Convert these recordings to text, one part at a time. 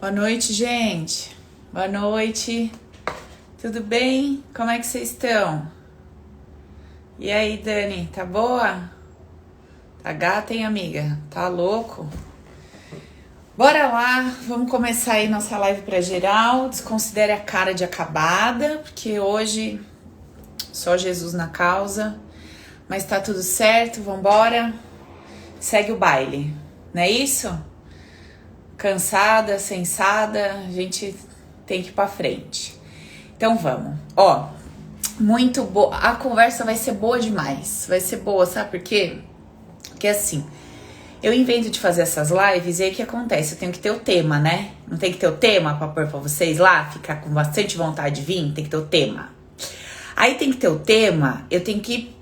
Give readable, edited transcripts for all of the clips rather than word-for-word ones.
Boa noite, gente. Boa noite. Tudo bem? Como é que vocês estão? E aí, Dani, tá boa? Tá gata, hein, amiga? Tá louco? Bora lá, vamos começar aí nossa live pra geral. Desconsidere a cara de acabada, porque hoje só Jesus na causa. Mas tá tudo certo, vambora. Segue o baile, não é isso? Cansada, sensada, a gente tem que ir pra frente. Então vamos. Ó, muito boa. A conversa vai ser boa demais. Vai ser boa, sabe por quê? Porque assim, eu invento de fazer essas lives e aí o que acontece? Eu tenho que ter o tema, né? Não tem que ter o tema pra pôr pra vocês lá? Ficar com bastante vontade de vir? Tem que ter o tema. Aí tem que ter o tema, eu tenho que,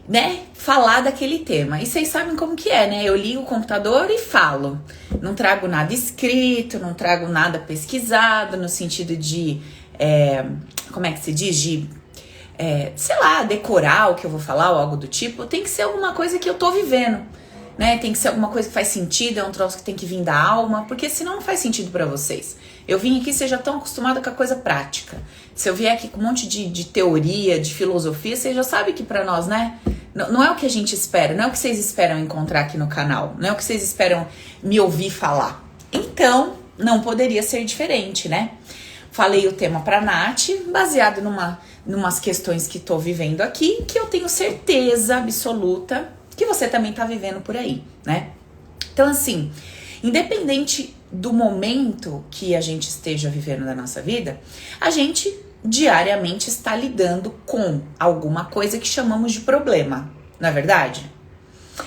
né, falar daquele tema. E vocês sabem como que é, né? Eu ligo o computador e falo. Não trago nada escrito, não trago nada pesquisado, no sentido de, como é que se diz? De, sei lá, decorar o que eu vou falar ou algo do tipo. Tem que ser alguma coisa que eu tô vivendo, né? Tem que ser alguma coisa que faz sentido, é um troço que tem que vir da alma, porque senão não faz sentido pra vocês. Eu vim aqui, vocês já estão acostumados com a coisa prática. Se eu vier aqui com um monte de teoria, de filosofia, vocês já sabem que pra nós, né? Não é o que a gente espera, não é o que vocês esperam encontrar aqui no canal, não é o que vocês esperam me ouvir falar. Então, não poderia ser diferente, né? Falei o tema pra Nath, baseado numas questões que tô vivendo aqui, que eu tenho certeza absoluta que você também tá vivendo por aí, né? Então, assim, independente do momento que a gente esteja vivendo na nossa vida, a gente diariamente está lidando com alguma coisa que chamamos de problema, não é verdade?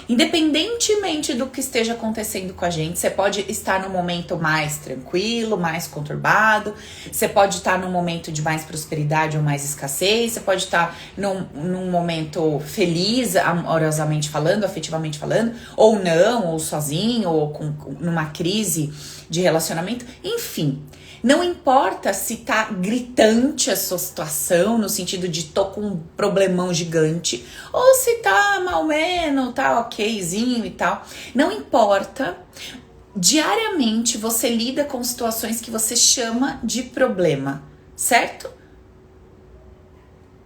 Independentemente do que esteja acontecendo com a gente, você pode estar num momento mais tranquilo, mais conturbado, você pode estar num momento de mais prosperidade ou mais escassez, você pode estar num momento feliz, amorosamente falando, afetivamente falando, ou não, ou sozinho, ou numa crise de relacionamento, enfim. Não importa se tá gritante a sua situação, no sentido de tô com um problemão gigante, ou se tá mal menos, tá okzinho e tal. Não importa. Diariamente você lida com situações que você chama de problema, certo?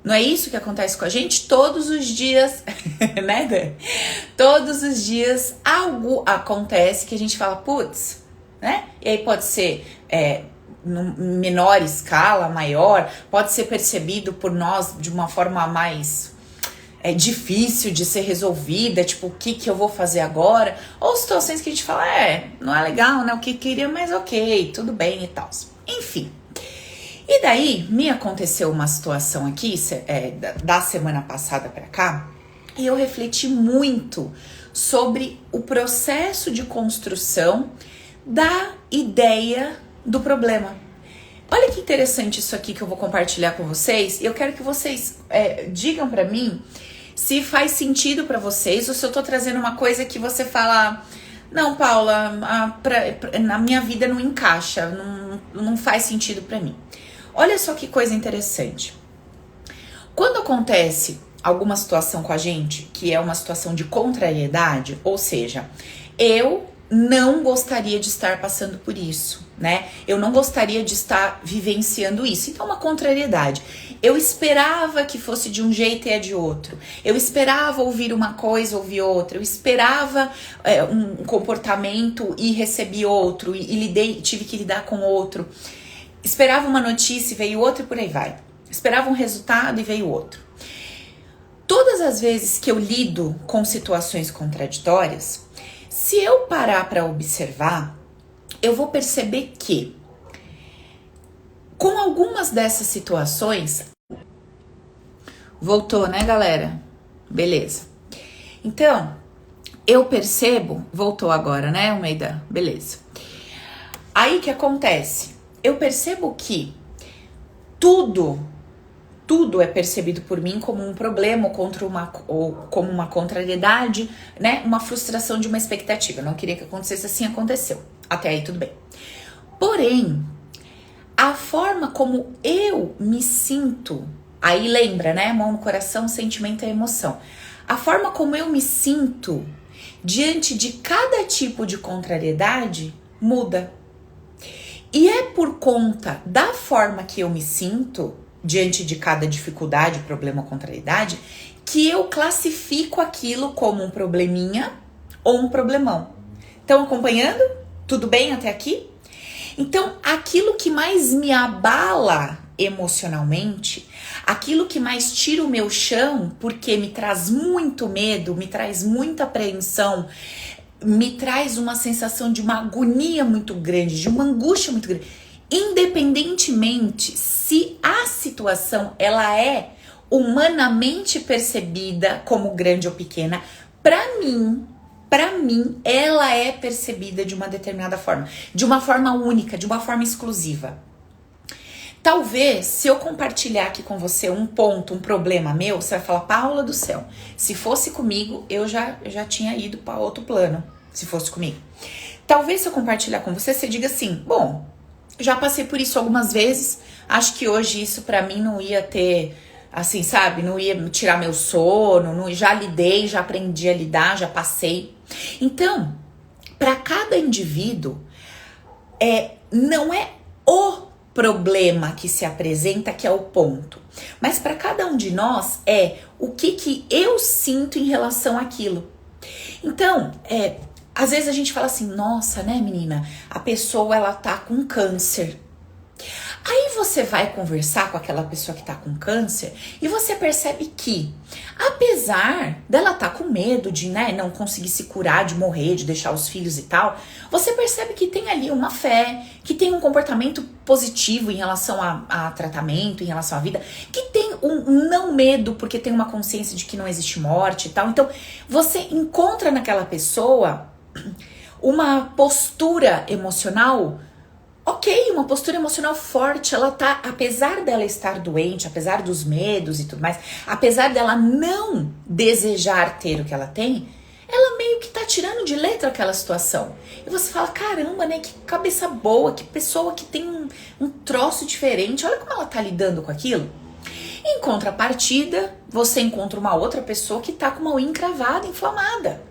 Não é isso que acontece com a gente? Todos os dias, né, Dan? Todos os dias algo acontece que a gente fala, putz, né? E aí pode ser menor escala, maior, pode ser percebido por nós de uma forma mais difícil de ser resolvida, tipo, o que eu vou fazer agora? Ou situações que a gente fala, não é legal, né? O que queria, mas ok, tudo bem e tal. Enfim. E daí, me aconteceu uma situação aqui, da semana passada pra cá, e eu refleti muito sobre o processo de construção da ideia do problema. Olha que interessante isso aqui que eu vou compartilhar com vocês. Eu quero que vocês digam pra mim se faz sentido pra vocês ou se eu tô trazendo uma coisa que você fala, não, Paula, na minha vida não encaixa, não faz sentido pra mim. Olha só que coisa interessante. Quando acontece alguma situação com a gente, que é uma situação de contrariedade, ou seja, eu não gostaria de estar passando por isso, né? Eu não gostaria de estar vivenciando isso. Então, uma contrariedade. Eu esperava que fosse de um jeito e é de outro. Eu esperava ouvir uma coisa, ouvir outra. Eu esperava um comportamento e recebi outro. E tive que lidar com outro. Esperava uma notícia e veio outra e por aí vai. Esperava um resultado e veio outro. Todas as vezes que eu lido com situações contraditórias, se eu parar para observar, eu vou perceber que, com algumas dessas situações, voltou, né, galera? Beleza. Então, eu percebo, voltou agora, né, Almeida? Beleza. Aí o que acontece? Eu percebo que tudo é percebido por mim como um problema ou como uma contrariedade, né? Uma frustração de uma expectativa. Eu não queria que acontecesse assim, aconteceu. Até aí tudo bem. Porém, a forma como eu me sinto, aí lembra, né? Mão no coração, sentimento e emoção. A forma como eu me sinto diante de cada tipo de contrariedade muda. E é por conta da forma que eu me sinto diante de cada dificuldade, problema ou contrariedade, que eu classifico aquilo como um probleminha ou um problemão. Estão acompanhando? Tudo bem até aqui? Então, aquilo que mais me abala emocionalmente, aquilo que mais tira o meu chão, porque me traz muito medo, me traz muita apreensão, me traz uma sensação de uma agonia muito grande, de uma angústia muito grande, independentemente se a situação ela é humanamente percebida como grande ou pequena, para mim, ela é percebida de uma determinada forma, de uma forma única, de uma forma exclusiva. Talvez, se eu compartilhar aqui com você um ponto, um problema meu, você vai falar, Paula do céu, se fosse comigo, eu já tinha ido para outro plano, se fosse comigo. Talvez, se eu compartilhar com você, você diga assim, bom, já passei por isso algumas vezes, acho que hoje isso pra mim não ia ter, assim, sabe, não ia tirar meu sono, já lidei, já aprendi a lidar, já passei. Então, para cada indivíduo, não é o problema que se apresenta que é o ponto, mas para cada um de nós é o que eu sinto em relação àquilo. Então, às vezes a gente fala assim, nossa, né, menina, a pessoa ela tá com câncer. Aí você vai conversar com aquela pessoa que tá com câncer e você percebe que, apesar dela tá com medo de, né, não conseguir se curar, de morrer, de deixar os filhos e tal, você percebe que tem ali uma fé, que tem um comportamento positivo em relação a tratamento, em relação à vida, que tem um não medo porque tem uma consciência de que não existe morte e tal. Então, você encontra naquela pessoa uma postura emocional, ok, uma postura emocional forte, ela tá, apesar dela estar doente, apesar dos medos e tudo mais, apesar dela não desejar ter o que ela tem, ela meio que tá tirando de letra aquela situação. E você fala, caramba, né, que cabeça boa, que pessoa que tem um troço diferente, olha como ela tá lidando com aquilo. Em contrapartida, você encontra uma outra pessoa que tá com uma unha encravada, inflamada.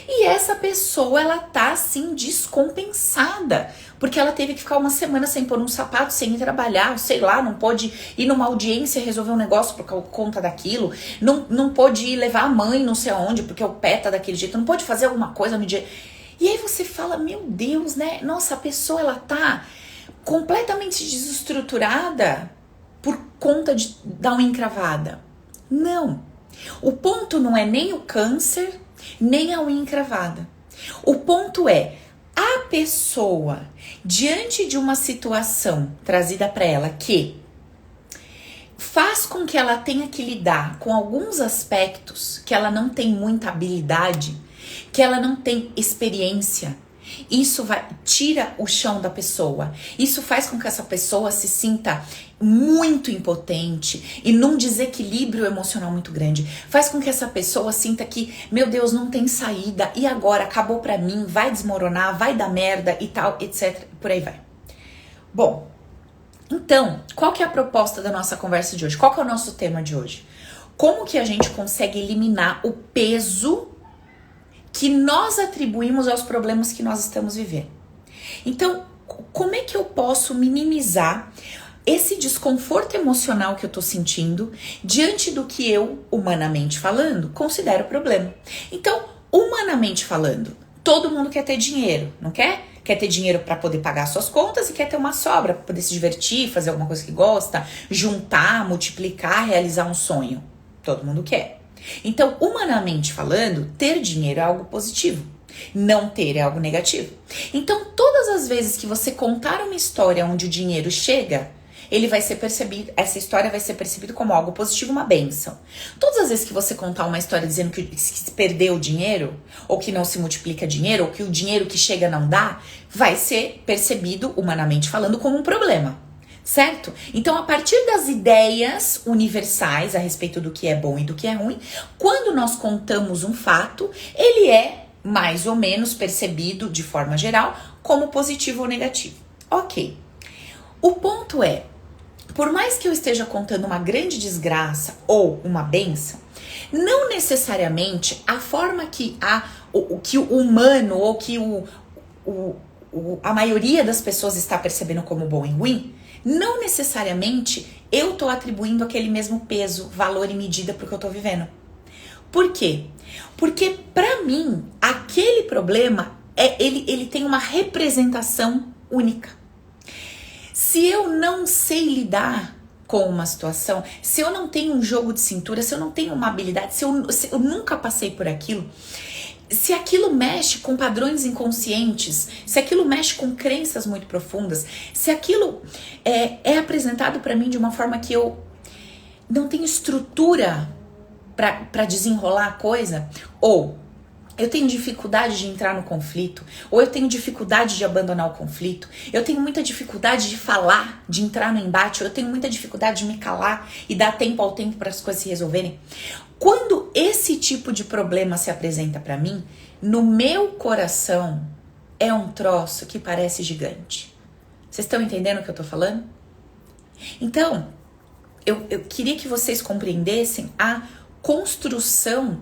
E essa pessoa, ela tá assim descompensada, porque ela teve que ficar uma semana sem pôr um sapato, sem ir trabalhar, sei lá, não pôde ir numa audiência resolver um negócio por conta daquilo, não pôde ir levar a mãe não sei aonde, porque o pé tá daquele jeito, não pôde fazer alguma coisa no dia. E aí você fala, meu Deus, né? Nossa, a pessoa, ela tá completamente desestruturada por conta de dar uma encravada. Não. O ponto não é nem o câncer, nem a unha encravada. O ponto é, a pessoa, diante de uma situação trazida para ela que faz com que ela tenha que lidar com alguns aspectos que ela não tem muita habilidade, que ela não tem experiência, isso tira o chão da pessoa. Isso faz com que essa pessoa se sinta muito impotente e num desequilíbrio emocional muito grande. Faz com que essa pessoa sinta que, meu Deus, não tem saída e agora acabou pra mim, vai desmoronar, vai dar merda e tal, etc. Por aí vai. Bom, então, qual que é a proposta da nossa conversa de hoje? Qual que é o nosso tema de hoje? Como que a gente consegue eliminar o peso que nós atribuímos aos problemas que nós estamos vivendo? Então, como é que eu posso minimizar esse desconforto emocional que eu tô sentindo diante do que eu, humanamente falando, considero problema? Então, humanamente falando, todo mundo quer ter dinheiro, não quer? Quer ter dinheiro para poder pagar suas contas e quer ter uma sobra para poder se divertir, fazer alguma coisa que gosta, juntar, multiplicar, realizar um sonho. Todo mundo quer. Então, humanamente falando, ter dinheiro é algo positivo. Não ter é algo negativo. Então, todas as vezes que você contar uma história onde o dinheiro chega, ele vai ser percebido, essa história vai ser percebida como algo positivo, uma bênção. Todas as vezes que você contar uma história dizendo que se perdeu o dinheiro, ou que não se multiplica dinheiro, ou que o dinheiro que chega não dá, vai ser percebido, humanamente falando, como um problema. Certo? Então, a partir das ideias universais a respeito do que é bom e do que é ruim, quando nós contamos um fato, ele é mais ou menos percebido de forma geral como positivo ou negativo. Ok. O ponto é, por mais que eu esteja contando uma grande desgraça ou uma bênção, não necessariamente a forma que o humano ou que a maioria das pessoas está percebendo como bom e ruim, não necessariamente eu tô atribuindo aquele mesmo peso, valor e medida pro que eu tô vivendo. Por quê? Porque pra mim, aquele problema, ele tem uma representação única. Se eu não sei lidar com uma situação, se eu não tenho um jogo de cintura, se eu não tenho uma habilidade, se eu nunca passei por aquilo, se aquilo mexe com padrões inconscientes, se aquilo mexe com crenças muito profundas, se aquilo é apresentado para mim de uma forma que eu não tenho estrutura para desenrolar a coisa, ou eu tenho dificuldade de entrar no conflito, ou eu tenho dificuldade de abandonar o conflito, eu tenho muita dificuldade de falar, de entrar no embate, ou eu tenho muita dificuldade de me calar e dar tempo ao tempo para as coisas se resolverem. Quando esse tipo de problema se apresenta para mim, no meu coração é um troço que parece gigante. Vocês estão entendendo o que eu tô falando? Então, eu queria que vocês compreendessem a construção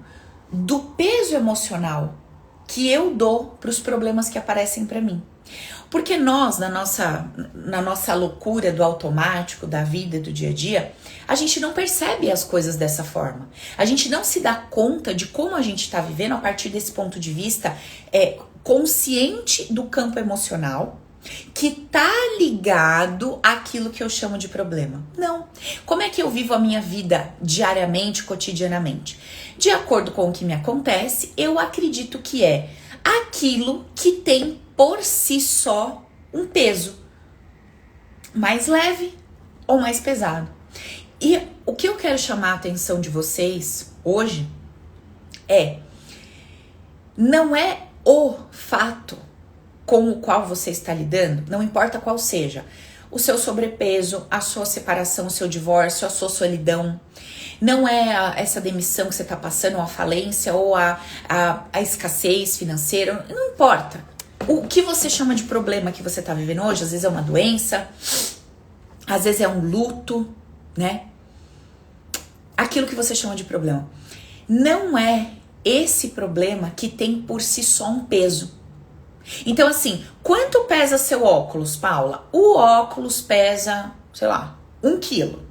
do peso emocional que eu dou para os problemas que aparecem para mim. Porque nós, na nossa loucura do automático, da vida, do dia a dia, a gente não percebe as coisas dessa forma. A gente não se dá conta de como a gente está vivendo a partir desse ponto de vista consciente do campo emocional, que tá ligado àquilo que eu chamo de problema. Não. Como é que eu vivo a minha vida diariamente, cotidianamente? De acordo com o que me acontece, eu acredito que é aquilo que tem por si só um peso mais leve ou mais pesado. E o que eu quero chamar a atenção de vocês hoje não é o fato com o qual você está lidando, não importa qual seja, o seu sobrepeso, a sua separação, o seu divórcio, a sua solidão, não é essa demissão que você está passando, ou a falência, ou a escassez financeira, não importa. O que você chama de problema que você está vivendo hoje, às vezes é uma doença, às vezes é um luto, né? Aquilo que você chama de problema. Não é esse problema que tem por si só um peso. Então, assim, quanto pesa seu óculos, Paula? O óculos pesa, sei lá, 1 quilo.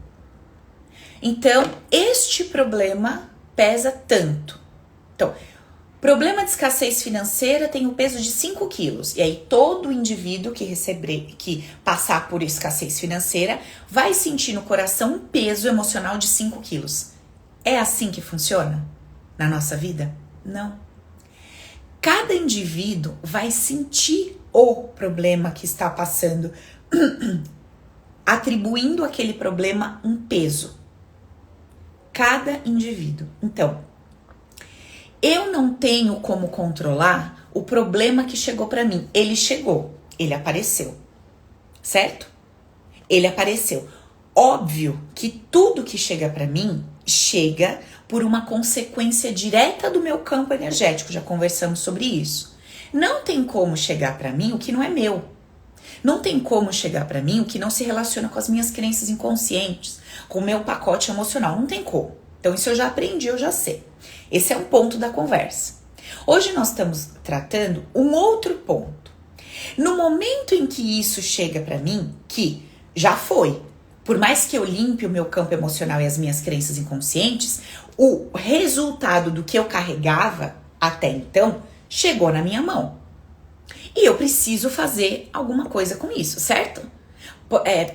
Então, este problema pesa tanto. Então, problema de escassez financeira tem o peso de 5 quilos. E aí, todo indivíduo que passar por escassez financeira vai sentir no coração um peso emocional de 5 quilos. É assim que funciona na nossa vida? Não. Cada indivíduo vai sentir o problema que está passando, atribuindo àquele problema um peso. Cada indivíduo. Então, eu não tenho como controlar o problema que chegou para mim. Ele chegou, ele apareceu, certo? Ele apareceu. Óbvio que tudo que chega para mim chega por uma consequência direta do meu campo energético, já conversamos sobre isso. Não tem como chegar para mim o que não é meu. Não tem como chegar para mim o que não se relaciona com as minhas crenças inconscientes, com o meu pacote emocional. Não tem como. Então isso eu já aprendi, eu já sei. Esse é um ponto da conversa. Hoje nós estamos tratando um outro ponto. No momento em que isso chega para mim, que já foi, por mais que eu limpe o meu campo emocional e as minhas crenças inconscientes, o resultado do que eu carregava até então chegou na minha mão. E eu preciso fazer alguma coisa com isso, certo?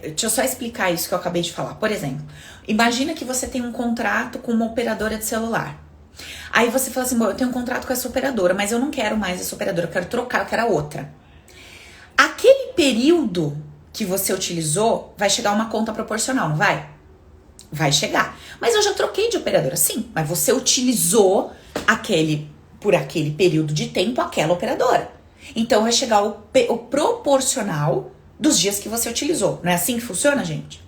Deixa eu só explicar isso que eu acabei de falar. Por exemplo, imagina que você tem um contrato com uma operadora de celular. Aí você fala assim, eu tenho um contrato com essa operadora, mas eu não quero mais essa operadora, eu quero trocar, eu quero a outra. Aquele período que você utilizou, vai chegar uma conta proporcional, não vai? Vai chegar. Mas eu já troquei de operadora, sim. Mas você utilizou por aquele período de tempo aquela operadora. Então vai chegar o proporcional dos dias que você utilizou. Não é assim que funciona, gente?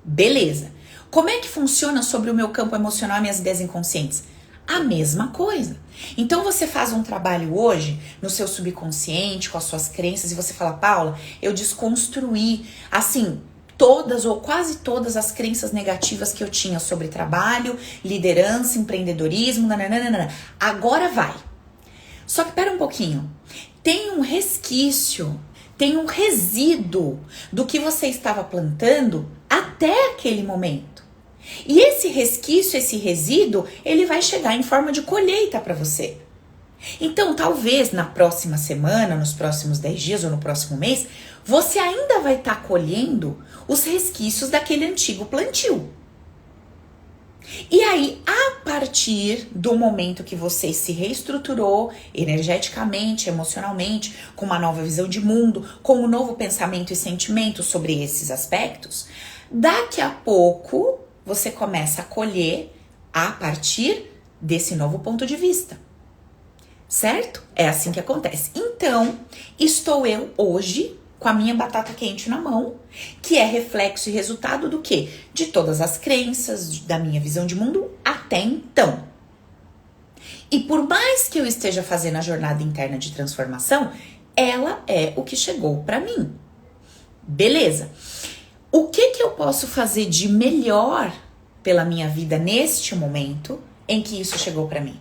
Beleza. Como é que funciona sobre o meu campo emocional e minhas ideias inconscientes? A mesma coisa. Então você faz um trabalho hoje no seu subconsciente, com as suas crenças, e você fala, Paula, eu desconstruí, assim, todas ou quase todas as crenças negativas que eu tinha sobre trabalho, liderança, empreendedorismo, nananana. Agora vai. Só que pera um pouquinho. Tem um resquício tem um resíduo do que você estava plantando até aquele momento. E esse resquício, esse resíduo, ele vai chegar em forma de colheita para você. Então, talvez na próxima semana, nos próximos 10 dias ou no próximo mês, você ainda vai estar colhendo os resquícios daquele antigo plantio. E aí, a partir do momento que você se reestruturou energeticamente, emocionalmente, com uma nova visão de mundo, com um novo pensamento e sentimento sobre esses aspectos, daqui a pouco você começa a colher a partir desse novo ponto de vista. Certo? É assim que acontece. Então, estou eu hoje com a minha batata quente na mão, que é reflexo e resultado do quê? De todas as crenças, da minha visão de mundo até então. E por mais que eu esteja fazendo a jornada interna de transformação, ela é o que chegou para mim. Beleza. O que eu posso fazer de melhor pela minha vida neste momento em que isso chegou para mim?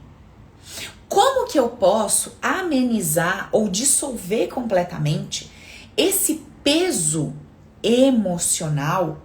Como que eu posso amenizar ou dissolver completamente esse peso emocional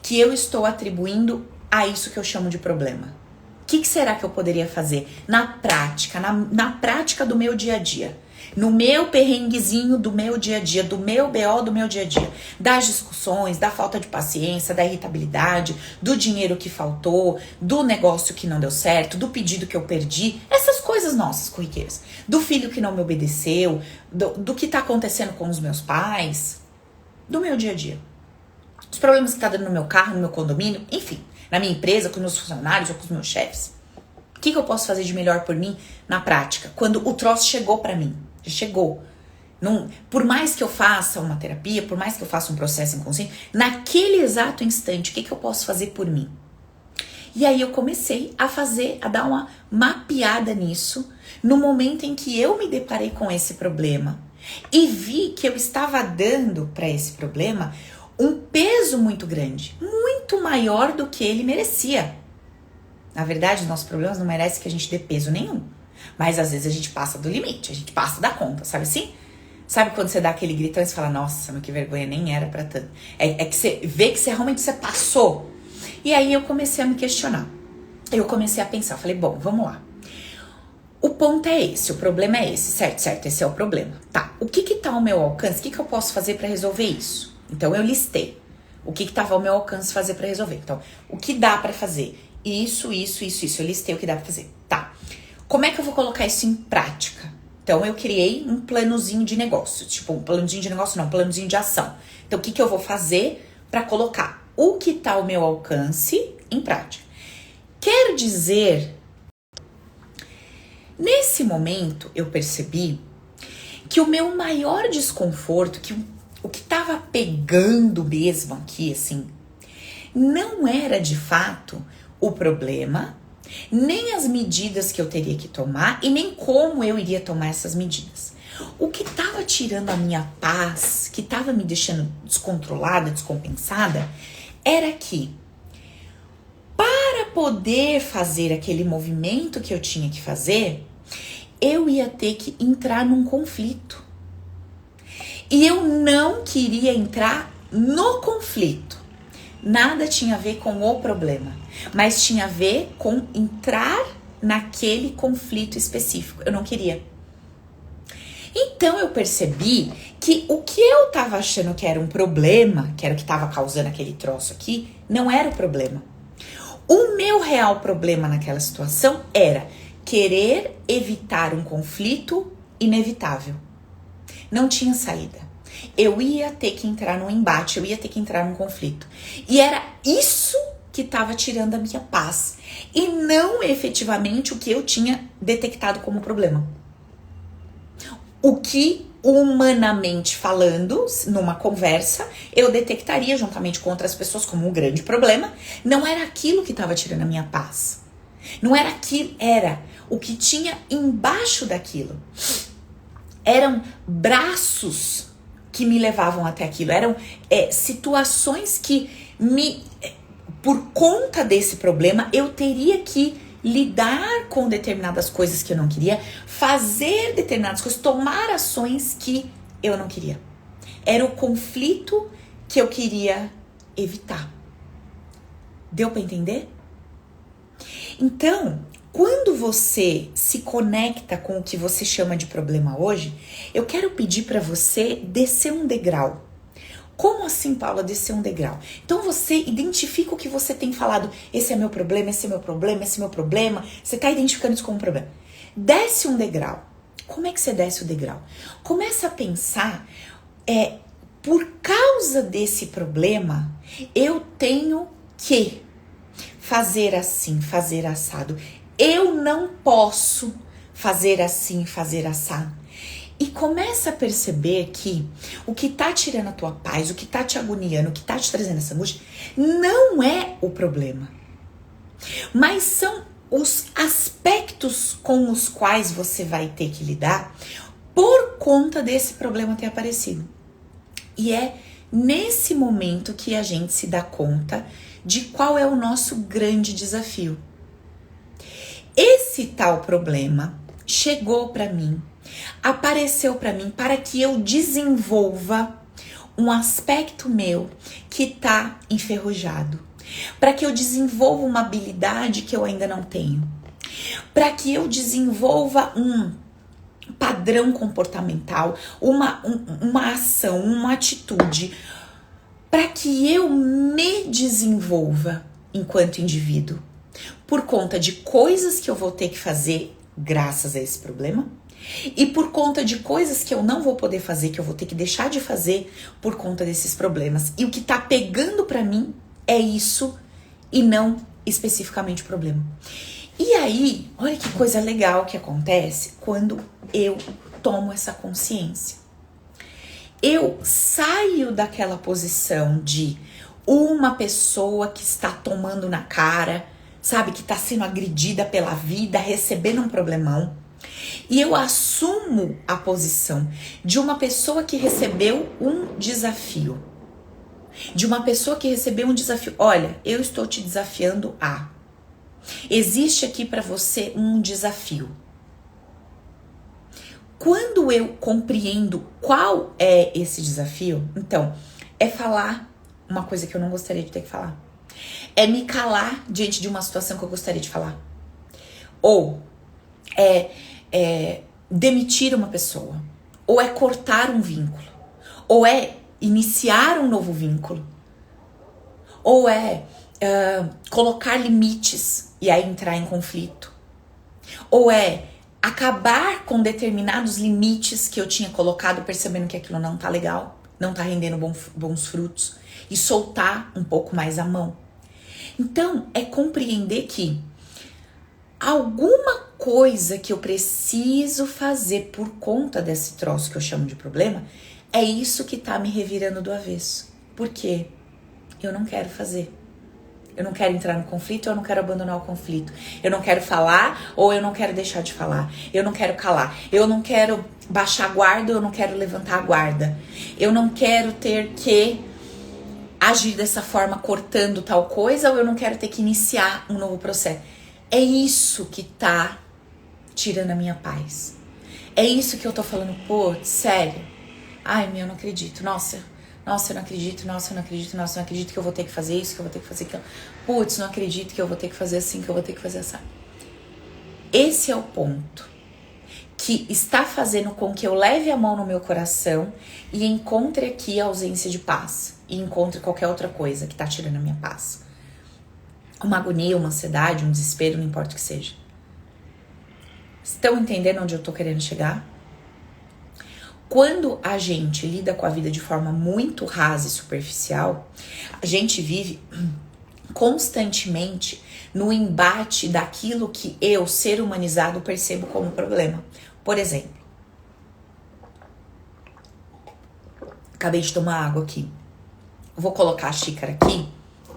que eu estou atribuindo a isso que eu chamo de problema? O que será que eu poderia fazer na prática, na prática do meu dia a dia? No meu perrenguezinho do meu dia a dia, do meu BO do meu dia a dia, das discussões, da falta de paciência, da irritabilidade, do dinheiro que faltou, do negócio que não deu certo, do pedido que eu perdi, essas coisas nossas corriqueiras, do filho que não me obedeceu, do que tá acontecendo com os meus pais, do meu dia a dia, os problemas que tá dando no meu carro, no meu condomínio, enfim, na minha empresa, com os meus funcionários ou com os meus chefes. O que eu posso fazer de melhor por mim na prática, quando o troço chegou pra mim? Chegou. Não, por mais que eu faça uma terapia, por mais que eu faça um processo inconsciente, naquele exato instante, o que eu posso fazer por mim? E aí eu comecei a dar uma mapeada nisso, no momento em que eu me deparei com esse problema e vi que eu estava dando para esse problema um peso muito grande, muito maior do que ele merecia. Na verdade, nossos problemas não merecem que a gente dê peso nenhum. Mas às vezes a gente passa do limite, a gente passa da conta, sabe assim? Sabe quando você dá aquele gritão e você fala, nossa, mas que vergonha, nem era pra tanto. É que você vê que realmente você passou. E aí eu comecei a me questionar. Eu comecei a pensar, falei, bom, vamos lá. O ponto é esse, o problema é esse, certo, esse é o problema. Tá, o que tá ao meu alcance? O que eu posso fazer pra resolver isso? Então eu listei o que tava ao meu alcance fazer pra resolver. Então, o que dá pra fazer? Isso. Eu listei o que dá pra fazer. Tá. Como é que eu vou colocar isso em prática? Então, eu criei um planozinho de negócio. Tipo, um planozinho de negócio não, um planozinho de ação. Então, o que eu vou fazer para colocar o que está ao meu alcance em prática? Quer dizer, nesse momento, eu percebi que o meu maior desconforto, que o que estava pegando mesmo aqui, assim, não era de fato o problema, nem as medidas que eu teria que tomar e nem como eu iria tomar essas medidas. O que estava tirando a minha paz, que estava me deixando descontrolada, descompensada, era que para poder fazer aquele movimento que eu tinha que fazer, eu ia ter que entrar num conflito. E eu não queria entrar no conflito. Nada tinha a ver com o problema, mas tinha a ver com entrar naquele conflito específico. Eu não queria. Então eu percebi que o que eu tava achando que era um problema, que era o que tava causando aquele troço aqui, não era o problema. O meu real problema naquela situação era querer evitar um conflito inevitável. Não tinha saída. Eu ia ter que entrar num embate, eu ia ter que entrar num conflito. E era isso que estava tirando a minha paz. E não efetivamente o que eu tinha detectado como problema. O que, humanamente falando, numa conversa, eu detectaria juntamente com outras pessoas como um grande problema, não era aquilo que estava tirando a minha paz. Não era aquilo, era o que tinha embaixo daquilo. Eram braços que me levavam até aquilo. Eram situações que por conta desse problema, eu teria que lidar com determinadas coisas que eu não queria, fazer determinadas coisas, tomar ações que eu não queria. Era o conflito que eu queria evitar. Deu para entender? Então, quando você se conecta com o que você chama de problema hoje, eu quero pedir para você descer um degrau. Como assim, Paula, descer um degrau? Então você identifica o que você tem falado. Esse é meu problema, esse é meu problema, esse é meu problema. Você está identificando isso como um problema. Desce um degrau. Como é que você desce o degrau? Começa a pensar, por causa desse problema, eu tenho que fazer assim, fazer assado. Eu não posso fazer assim, fazer assado. E começa a perceber que o que tá tirando a tua paz, o que tá te agoniando, o que tá te trazendo essa angústia, não é o problema. Mas são os aspectos com os quais você vai ter que lidar por conta desse problema ter aparecido. E é nesse momento que a gente se dá conta de qual é o nosso grande desafio. Esse tal problema chegou para mim, apareceu para mim para que eu desenvolva um aspecto meu que tá enferrujado, para que eu desenvolva uma habilidade que eu ainda não tenho, para que eu desenvolva um padrão comportamental, uma ação, uma atitude, para que eu me desenvolva enquanto indivíduo, por conta de coisas que eu vou ter que fazer graças a esse problema, e por conta de coisas que eu não vou poder fazer, que eu vou ter que deixar de fazer por conta desses problemas. E o que tá pegando pra mim é isso e não especificamente o problema. E aí, olha que coisa legal que acontece quando eu tomo essa consciência. Eu saio daquela posição de uma pessoa que está tomando na cara, sabe, que está sendo agredida pela vida, recebendo um problemão. E eu assumo a posição de uma pessoa que recebeu um desafio. De uma pessoa que recebeu um desafio. Olha, eu estou te desafiando a. Existe aqui para você um desafio. Quando eu compreendo qual é esse desafio, então, é falar uma coisa que eu não gostaria de ter que falar. É me calar diante de uma situação que eu gostaria de falar. Ou demitir uma pessoa. Ou é cortar um vínculo. Ou é iniciar um novo vínculo. Ou é colocar limites e aí entrar em conflito. Ou é acabar com determinados limites que eu tinha colocado, percebendo que aquilo não tá legal, não tá rendendo bons frutos, e soltar um pouco mais a mão. Então, é compreender que alguma coisa que eu preciso fazer por conta desse troço que eu chamo de problema, é isso que tá me revirando do avesso. Por quê? Eu não quero fazer. Eu não quero entrar no conflito, eu não quero abandonar o conflito. Eu não quero falar ou eu não quero deixar de falar. Eu não quero calar. Eu não quero baixar a guarda ou eu não quero levantar a guarda. Eu não quero ter que agir dessa forma cortando tal coisa ou eu não quero ter que iniciar um novo processo. É isso que tá tirando a minha paz. É isso que eu tô falando, pô, sério. Ai, meu, eu não acredito. Nossa, eu não acredito, eu não acredito que eu vou ter que fazer isso, que eu vou ter que fazer aquilo. Putz, não acredito que eu vou ter que fazer assim, que eu vou ter que fazer assim. Esse é o ponto que está fazendo com que eu leve a mão no meu coração e encontre aqui a ausência de paz. E encontre qualquer outra coisa que tá tirando a minha paz. Uma agonia, uma ansiedade, um desespero, não importa o que seja. Estão entendendo onde eu tô querendo chegar? Quando a gente lida com a vida de forma muito rasa e superficial, a gente vive constantemente no embate daquilo que eu, ser humanizado, percebo como problema. Por exemplo, acabei de tomar água aqui. Vou colocar a xícara aqui,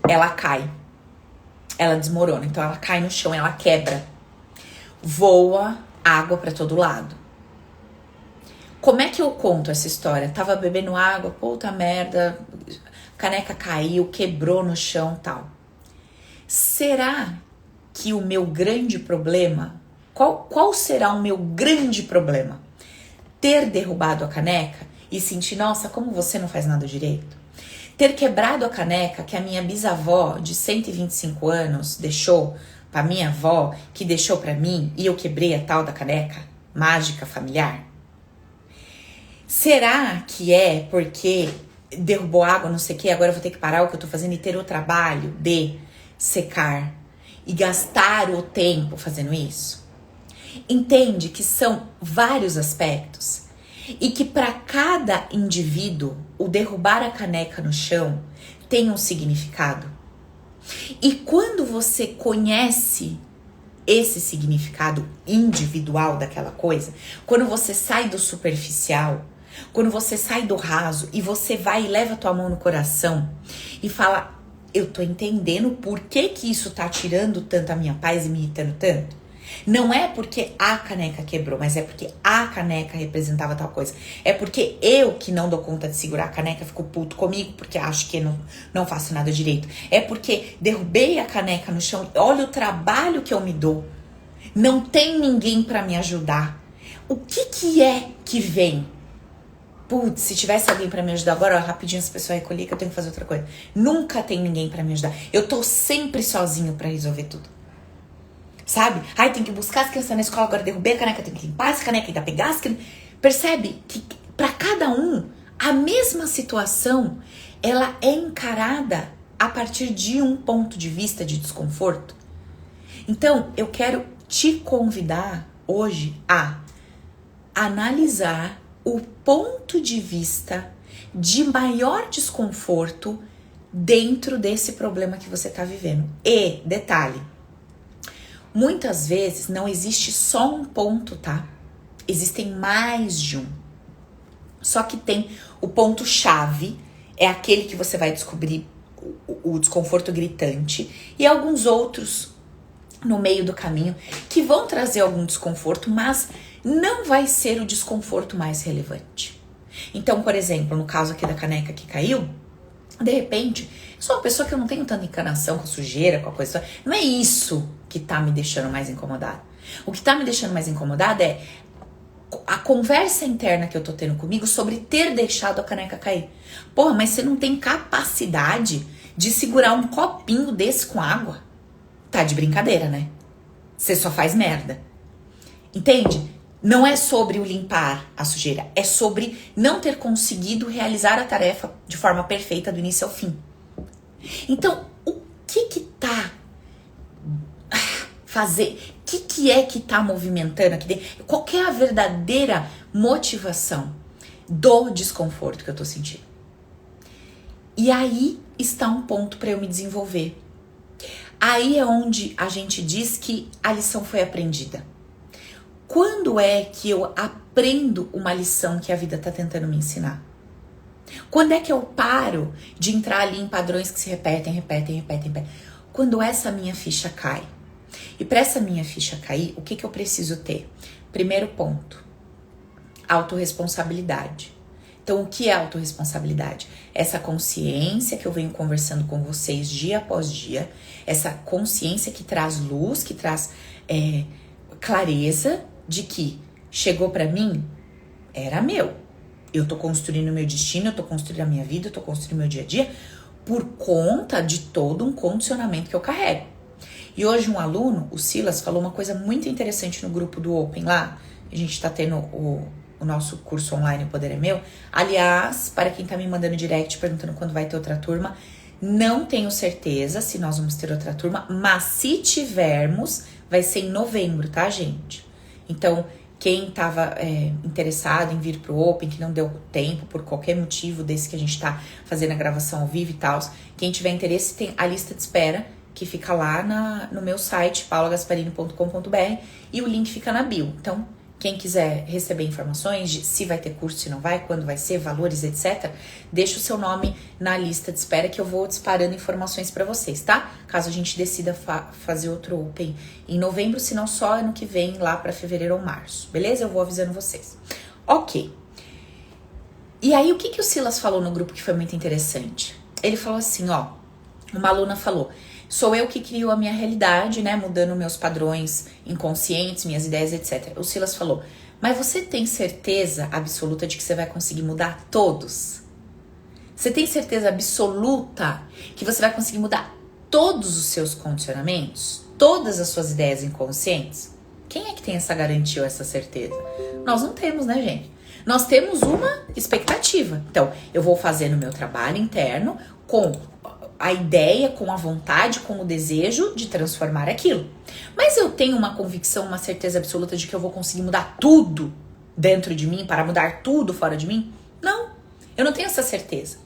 ela cai. Ela desmorona, então ela cai no chão, ela quebra. Voa água pra todo lado. Como é que eu conto essa história? Tava bebendo água, puta merda, caneca caiu, quebrou no chão, tal. Será que o meu grande problema, qual será o meu grande problema? Ter derrubado a caneca e sentir, nossa, como você não faz nada direito? Ter quebrado a caneca que a minha bisavó de 125 anos deixou pra minha avó, que deixou pra mim, e eu quebrei a tal da caneca mágica familiar? Será que é porque derrubou água, não sei o que, agora eu vou ter que parar o que eu tô fazendo e ter o trabalho de secar e gastar o tempo fazendo isso? Entende que são vários aspectos e que para cada indivíduo o derrubar a caneca no chão tem um significado. E quando você conhece esse significado individual daquela coisa, quando você sai do superficial, quando você sai do raso e você vai e leva a tua mão no coração e fala, eu tô entendendo por que que isso tá tirando tanto a minha paz e me irritando tanto. Não é porque a caneca quebrou, mas é porque a caneca representava tal coisa. É porque eu que não dou conta de segurar a caneca fico puto comigo porque acho que não faço nada direito. É porque derrubei a caneca no chão, olha o trabalho que eu me dou. Não tem ninguém pra me ajudar. O que é que vem? Putz, se tivesse alguém pra me ajudar agora, ó, rapidinho essa pessoa recolher que eu tenho que fazer outra coisa. Nunca tem ninguém pra me ajudar. Eu tô sempre sozinho pra resolver tudo. Sabe? Ai, tem que buscar as crianças na escola, agora derrubei a caneca, tem que limpar essa caneca, ainda pegar as crianças. Percebe que pra cada um, a mesma situação, ela é encarada a partir de um ponto de vista de desconforto. Então, eu quero te convidar hoje a analisar o ponto de vista de maior desconforto dentro desse problema que você está vivendo. E, detalhe, muitas vezes não existe só um ponto, tá? Existem mais de um. Só que tem o ponto-chave, é aquele que você vai descobrir o desconforto gritante, e alguns outros no meio do caminho que vão trazer algum desconforto, mas não vai ser o desconforto mais relevante. Então, por exemplo, no caso aqui da caneca que caiu, de repente, sou uma pessoa que eu não tenho tanta encanação com a sujeira, com a coisa. Não é isso que tá me deixando mais incomodada. O que tá me deixando mais incomodada é a conversa interna que eu tô tendo comigo sobre ter deixado a caneca cair. Porra, mas você não tem capacidade de segurar um copinho desse com água? Tá de brincadeira, né? Você só faz merda. Entende? Não é sobre o limpar a sujeira, é sobre não ter conseguido realizar a tarefa de forma perfeita do início ao fim. Então, o que tá que é que tá movimentando aqui dentro? Qual que é a verdadeira motivação do desconforto que eu tô sentindo? E aí está um ponto para eu me desenvolver. Aí é onde a gente diz que a lição foi aprendida. Quando é que eu aprendo uma lição que a vida tá tentando me ensinar? Quando é que eu paro de entrar ali em padrões que se repetem? Quando essa minha ficha cai. E para essa minha ficha cair, o que eu preciso ter? Primeiro ponto, autorresponsabilidade. Então, o que é autorresponsabilidade? Essa consciência que eu venho conversando com vocês dia após dia, essa consciência que traz luz, que traz clareza de que chegou pra mim, era meu. Eu tô construindo o meu destino, eu tô construindo a minha vida, eu tô construindo o meu dia a dia por conta de todo um condicionamento que eu carrego. E hoje um aluno, o Silas, falou uma coisa muito interessante no grupo do Open lá. A gente tá tendo o nosso curso online, O Poder é Meu. Aliás, para quem tá me mandando direct perguntando quando vai ter outra turma, não tenho certeza se nós vamos ter outra turma, mas se tivermos, vai ser em novembro, tá, gente? Então, quem tava interessado em vir pro Open, que não deu tempo por qualquer motivo desse que a gente tá fazendo a gravação ao vivo e tal, quem tiver interesse tem a lista de espera, que fica lá no meu site, paulagasparini.com.br, e o link fica na bio. Então, quem quiser receber informações de se vai ter curso, se não vai, quando vai ser, valores, etc., deixa o seu nome na lista de espera que eu vou disparando informações para vocês, tá? Caso a gente decida fazer outro Open em novembro, se não só ano que vem, lá para fevereiro ou março, beleza? Eu vou avisando vocês. Ok. E aí, o que o Silas falou no grupo que foi muito interessante? Ele falou assim, ó, uma aluna falou... Sou eu que crio a minha realidade, né? Mudando meus padrões inconscientes, minhas ideias, etc. O Silas falou, Mas você tem certeza absoluta de que você vai conseguir mudar todos? Você tem certeza absoluta que você vai conseguir mudar todos os seus condicionamentos? Todas as suas ideias inconscientes? Quem é que tem essa garantia ou essa certeza? Nós não temos, né, gente? Nós temos uma expectativa. Então, eu vou fazer no meu trabalho interno com a ideia, com a vontade, com o desejo de transformar aquilo. Mas eu tenho uma convicção, uma certeza absoluta de que eu vou conseguir mudar tudo dentro de mim, para mudar tudo fora de mim? Não, eu não tenho essa certeza.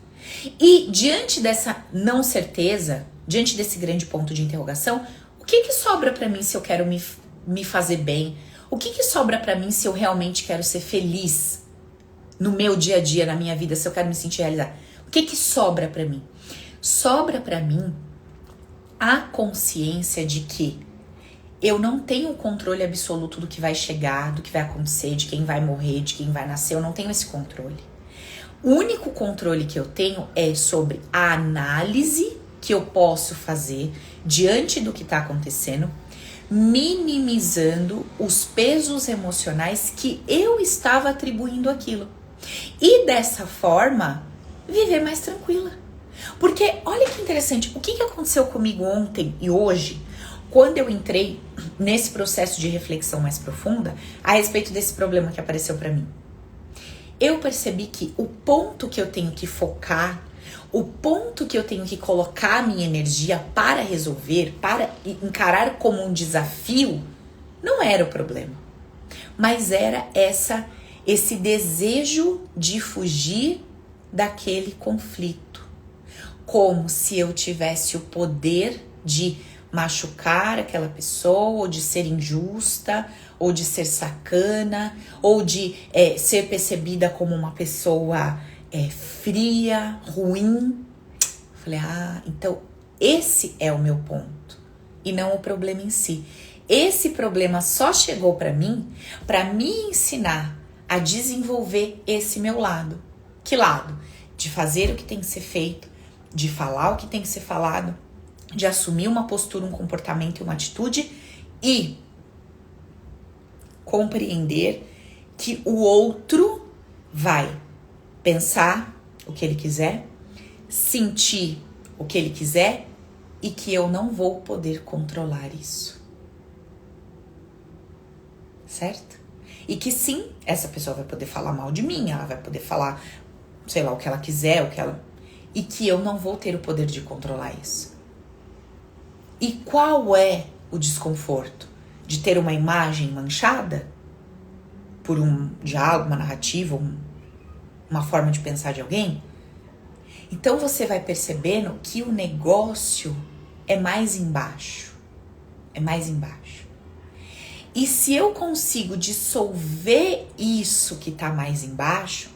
E diante dessa não certeza, diante desse grande ponto de interrogação, o que sobra para mim se eu quero me fazer bem? O que sobra para mim se eu realmente quero ser feliz no meu dia a dia, na minha vida, se eu quero me sentir realizada? O que sobra para mim? Sobra para mim a consciência de que eu não tenho o controle absoluto do que vai chegar, do que vai acontecer, de quem vai morrer, de quem vai nascer. Eu não tenho esse controle. O único controle que eu tenho é sobre a análise que eu posso fazer diante do que está acontecendo, minimizando os pesos emocionais que eu estava atribuindo àquilo. E dessa forma, viver mais tranquila. Porque olha que interessante, o que aconteceu comigo ontem e hoje, quando eu entrei nesse processo de reflexão mais profunda a respeito desse problema que apareceu para mim. Eu percebi que o ponto que eu tenho que focar, o ponto que eu tenho que colocar a minha energia para resolver, para encarar como um desafio, não era o problema. Mas era esse desejo de fugir daquele conflito. Como se eu tivesse o poder de machucar aquela pessoa, ou de ser injusta, ou de ser sacana, ou de ser percebida como uma pessoa fria, ruim. Falei, então esse é o meu ponto, e não o problema em si. Esse problema só chegou para mim para me ensinar a desenvolver esse meu lado. Que lado? De fazer o que tem que ser feito, de falar o que tem que ser falado, de assumir uma postura, um comportamento e uma atitude e compreender que o outro vai pensar o que ele quiser, sentir o que ele quiser e que eu não vou poder controlar isso. Certo? E que sim, essa pessoa vai poder falar mal de mim, ela vai poder falar, sei lá, o que ela quiser, e que eu não vou ter o poder de controlar isso. E qual é o desconforto? De ter uma imagem manchada por um diálogo, uma narrativa, uma forma de pensar de alguém? Então você vai percebendo que o negócio é mais embaixo. É mais embaixo. E se eu consigo dissolver isso que está mais embaixo,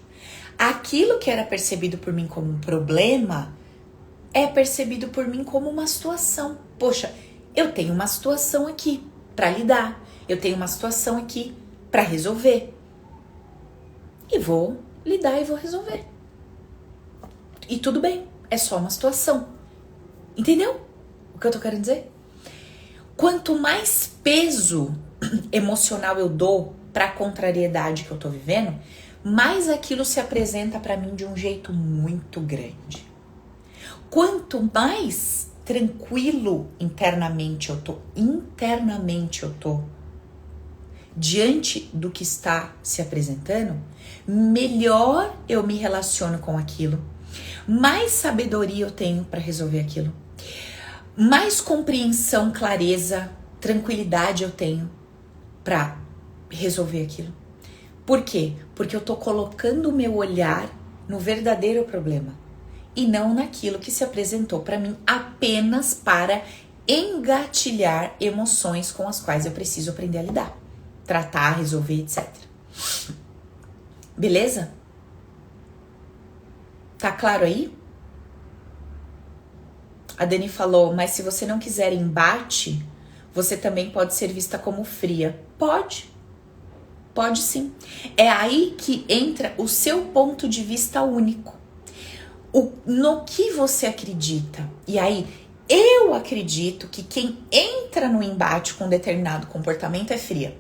aquilo que era percebido por mim como um problema é percebido por mim como uma situação. Poxa, eu tenho uma situação aqui para lidar. Eu tenho uma situação aqui para resolver. E vou lidar e vou resolver. E tudo bem, é só uma situação. Entendeu o que eu tô querendo dizer? Quanto mais peso emocional eu dou para a contrariedade que eu tô vivendo, mais aquilo se apresenta para mim de um jeito muito grande. Quanto mais tranquilo internamente eu tô, diante do que está se apresentando, melhor eu me relaciono com aquilo, mais sabedoria eu tenho para resolver aquilo, mais compreensão, clareza, tranquilidade eu tenho para resolver aquilo. Por quê? Porque eu tô colocando o meu olhar no verdadeiro problema e não naquilo que se apresentou para mim apenas para engatilhar emoções com as quais eu preciso aprender a lidar, tratar, resolver, etc. Beleza? Tá claro aí? A Dani falou, mas se você não quiser embate, você também pode ser vista como fria. Pode sim. É aí que entra o seu ponto de vista único. No que você acredita. E aí, eu acredito que quem entra no embate com um determinado comportamento é fria.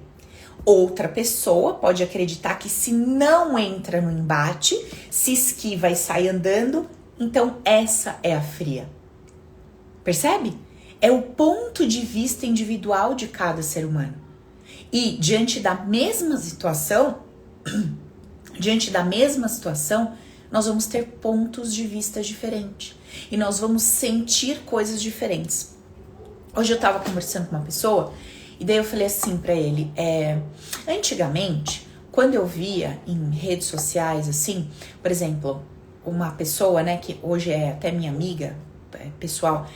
Outra pessoa pode acreditar que se não entra no embate, se esquiva e sai andando, então essa é a fria. Percebe? É o ponto de vista individual de cada ser humano. E diante da mesma situação, nós vamos ter pontos de vista diferentes. E nós vamos sentir coisas diferentes. Hoje eu tava conversando com uma pessoa, e daí eu falei assim pra ele, antigamente, quando eu via em redes sociais, assim, por exemplo, uma pessoa, né, que hoje é até minha amiga pessoal,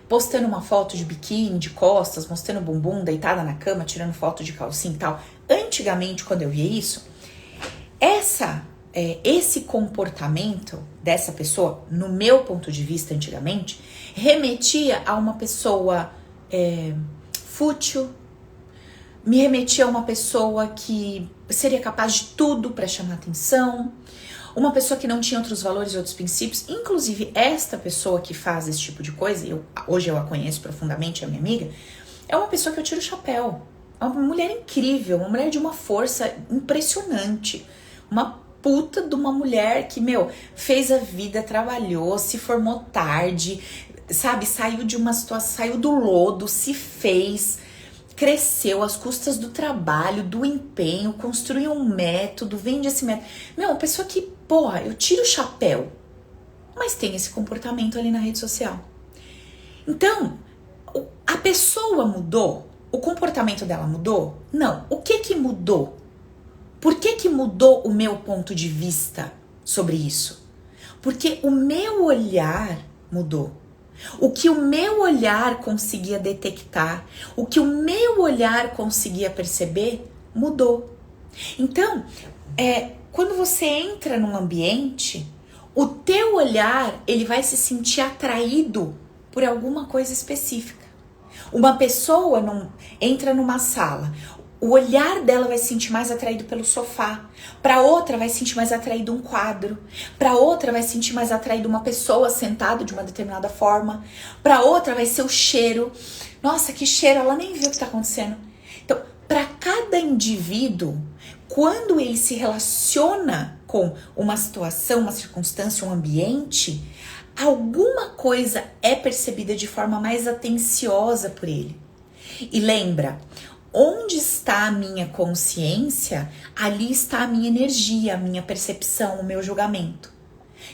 postando uma foto de biquíni, de costas, mostrando o bumbum, deitada na cama, tirando foto de calcinha e tal. Antigamente, quando eu via isso, esse comportamento dessa pessoa, no meu ponto de vista antigamente, remetia a uma pessoa fútil, me remetia a uma pessoa que seria capaz de tudo para chamar atenção, uma pessoa que não tinha outros valores e outros princípios. Inclusive, esta pessoa que faz esse tipo de coisa, hoje eu a conheço profundamente, é minha amiga, é uma pessoa que eu tiro o chapéu. É uma mulher incrível, uma mulher de uma força impressionante, uma puta de uma mulher que, fez a vida, trabalhou, se formou tarde, sabe, saiu de uma situação, saiu do lodo, se fez, cresceu às custas do trabalho, do empenho, construiu um método, vende esse método. Uma pessoa que, eu tiro o chapéu, mas tem esse comportamento ali na rede social. Então, a pessoa mudou? O comportamento dela mudou? Não. O que mudou? Por que mudou o meu ponto de vista sobre isso? Porque o meu olhar mudou. O que o meu olhar conseguia detectar, o que o meu olhar conseguia perceber, mudou. Então, quando você entra num ambiente, o teu olhar, ele vai se sentir atraído por alguma coisa específica. Uma pessoa entra numa sala, o olhar dela vai se sentir mais atraído pelo sofá. Para outra vai se sentir mais atraído um quadro. Para outra vai se sentir mais atraído uma pessoa sentada de uma determinada forma. Para outra vai ser o cheiro. Nossa, que cheiro, ela nem viu o que está acontecendo. Então, para cada indivíduo, quando ele se relaciona com uma situação, uma circunstância, um ambiente, alguma coisa é percebida de forma mais atenciosa por ele. E lembra, onde está a minha consciência, ali está a minha energia, a minha percepção, o meu julgamento.